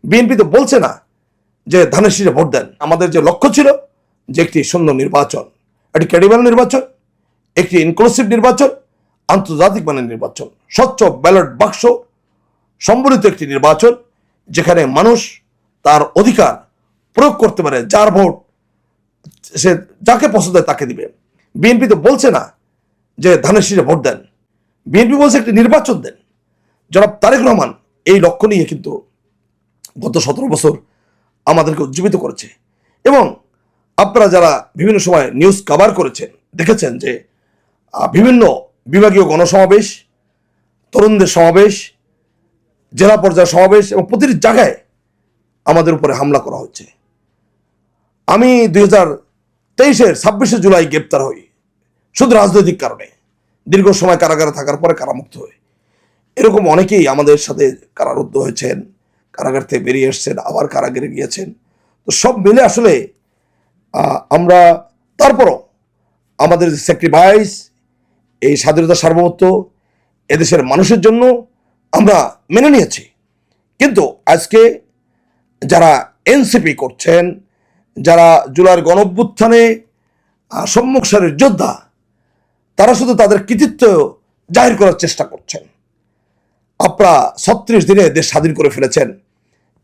BNP তো বলছে না যে ধানের শীষে ভোট দেন। আমাদের যে লক্ষ্য ছিল যে একটি সুন্দর নির্বাচন, একটি ক্রেডিবল নির্বাচন, একটি ইনক্লুসিভ নির্বাচন, আন্তর্জাতিক মানের নির্বাচন, স্বচ্ছ ব্যালট বাক্স সম্বলিত একটি নির্বাচন যেখানে মানুষ তার অধিকার প্রয়োগ করতে পারে, যার ভোট সে যাকে পছন্দ হয় তাকে দিবে। বিএনপি তো বলছে না যে ধানের শীষে ভোট দেন, বিএনপি বলছে একটি নির্বাচন দেন। জনাব তারেক রহমান এই লক্ষ্য নিয়ে কিন্তু গত 17 বছর আমাদেরকে উজ্জীবিত করেছে। এবং আপনারা যারা বিভিন্ন সময় নিউজ কভার করেছেন দেখেছেন যে বিভিন্ন বিভাগীয় গণসমাবেশ, তরুণদের সমাবেশ, জেলা পর্যায়ের সমাবেশ এবং প্রতিটি জায়গায় আমাদের উপরে হামলা করা হচ্ছে। আমি 2023-এর 26শে জুলাই গ্রেপ্তার হই শুধু রাজনৈতিক কারণে, দীর্ঘ সময় কারাগারে থাকার পরে কারামুক্ত হই। এরকম অনেকেই আমাদের সাথে কারারুদ্ধ হয়েছেন, কারাগার থেকে বেরিয়ে এসছেন, আবার কারাগারে গিয়েছেন। তো সব মিলে আসলে আমরা তারপরও আমাদের যে স্যাক্রিফাইস, এই স্বাধীনতা সার্বভৌমত্ব এদেশের মানুষের জন্য আমরা মেনে নিয়েছি। কিন্তু আজকে যারা এনসিপি করছেন, যারা জুলাইয়ের গণঅভ্যুত্থানে সম্মুখ সারির যোদ্ধা, তারা শুধু তাদের কৃতিত্ব জাহির করার চেষ্টা করছেন। আপনারা 36 দিনে দেশ স্বাধীন করে ফেলেছেন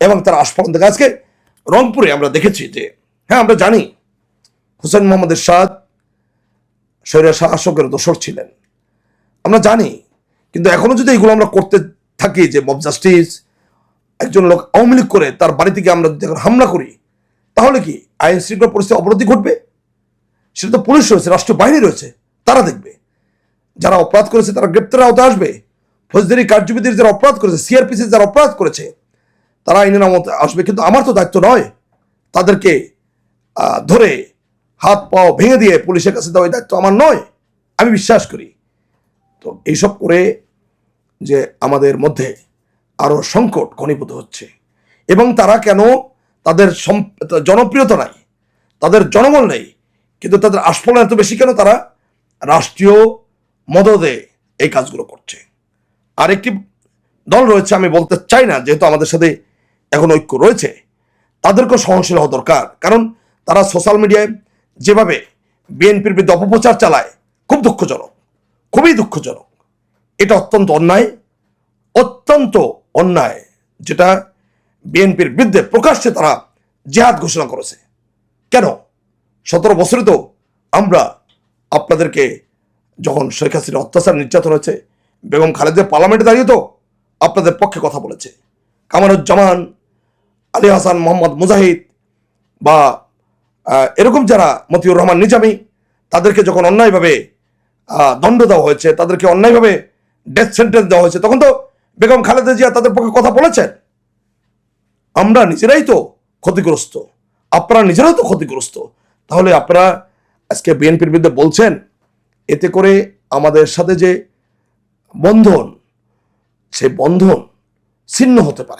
এবং তারা আস্ফালন থেকে আজকে রংপুরে আমরা দেখেছি যে হ্যাঁ, আমরা জানি হুসেন মোহাম্মদ এরশাদ স্বৈরা শাসকের দোসর ছিলেন, আমরা জানি। কিন্তু এখনো যদি এগুলো আমরা করতে থাকি, যে মব জাস্টিস, একজন লোক আওয়ামী লীগ করে তার বাড়ি থেকে আমরা যদি হামলা করি, তাহলে কি আইন শৃঙ্খলা পরিস্থিতি অবনতি ঘটবে? সেটা তো পুলিশ রয়েছে, রাষ্ট্রীয় বাহিনী রয়েছে, তারা দেখবে। যারা অপরাধ করেছে তারা গ্রেপ্তারের আওতায় আসবে। ফৌজদারি কার্যবিধির যারা অপরাধ করেছে, সিআরপিসি যারা অপরাধ করেছে, তারা আইনের আওতায় আসবে। কিন্তু আমার তো দায়িত্ব নয় তাদেরকে ধরে হাত পাও ভেঙে দিয়ে পুলিশের কাছে দেওয়া, দায়িত্ব আমার নয়। আমি বিশ্বাস করি তো এইসব করে যে আমাদের মধ্যে আরো সংকট ঘনীভূত হচ্ছে। এবং তারা কেন, তাদের জনপ্রিয়তা নাই, তাদের জনবল নেই, কিন্তু তাদের আস্ফলন এত বেশি কেন? তারা রাষ্ট্রীয় মদদে এই কাজগুলো করছে। আর একটি দল রয়েছে, আমি বলতে চাই না যেহেতু আমাদের সাথে এখন ঐক্য রয়েছে, তাদেরকেও সহনশীল হওয়া দরকার। কারণ তারা সোশ্যাল মিডিয়ায় যেভাবে বিএনপির বিরুদ্ধে অপপ্রচার চালায়, খুব দুঃখজনক, খুবই দুঃখজনক। এটা অত্যন্ত অন্যায়, অত্যন্ত অন্যায়, যেটা বিএনপির বিরুদ্ধে প্রকাশ্যে তারা জিহাদ ঘোষণা করেছে। কেন? 17 বছরে তো আমরা আপনাদেরকে, যখন শেখ হাসিনা অত্যাচার নির্যাতন হয়েছে, বেগম খালেদা পার্লামেন্টে দাঁড়িয়ে তো আপনাদের পক্ষে কথা বলেছে। কামারুজ্জামান, আলী হাসান, মোহাম্মদ মুজাহিদ বা এরকম যারা, মতিউর রহমান নিজামী, তাদেরকে যখন অন্যায়ভাবে দণ্ড দেওয়া হয়েছে, তাদেরকে অন্যায়ভাবে ডেথ সেন্টেন্স দেওয়া হয়েছে, তখন তো বেগম খালেদা জিয়া তাদের পক্ষে কথা বলেছেন। আমরা নিজেরাই তো ক্ষতিগ্রস্ত, আপনারা নিজেরাও তো ক্ষতিগ্রস্ত। তাহলে আপনারা আজকে বিএনপির বিরুদ্ধে বলছেন, এতে করে আমাদের সাথে যে বন্ধন, সেই বন্ধন ছিন্ন হতে পারে।